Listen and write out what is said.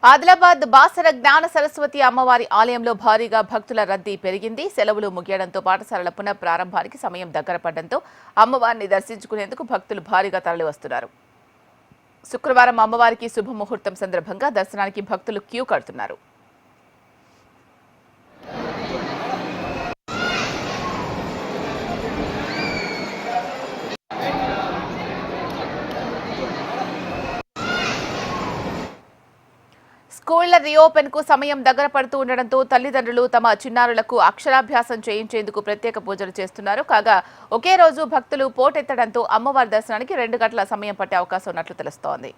ఆదిలాబాద్ బాసర జ్ఞాన సరస్వతి అమ్మవారి ఆలయంలో భారీగా భక్తుల రద్దీ పెరిగింది. సెలవులు ముగియడంతో పాఠశాలల పునఃప్రారంభానికి సమయం దగ్గర పడడంతో అమ్మవారిని దర్శించుకునేందుకు భక్తులు భారీగా తరలివస్తున్నారు. శుక్రవారం అమ్మవారికి శుభముహూర్తం సందర్భంగా దర్శనానికి భక్తులు క్యూ కడుతున్నారు. స్కూళ్ల రీఓపెన్ కు సమయం దగ్గర పడుతూ ఉండడంతో తల్లిదండ్రులు తమ చిన్నారులకు అక్షరాభ్యాసం చేయించేందుకు ప్రత్యేక పూజలు చేస్తున్నారు. కాగా ఒకే రోజు భక్తులు పోటెత్తడంతో అమ్మవారి దర్శనానికి 2 గంటల సమయం పట్టే అవకాశం ఉన్నట్లు తెలుస్తోంది.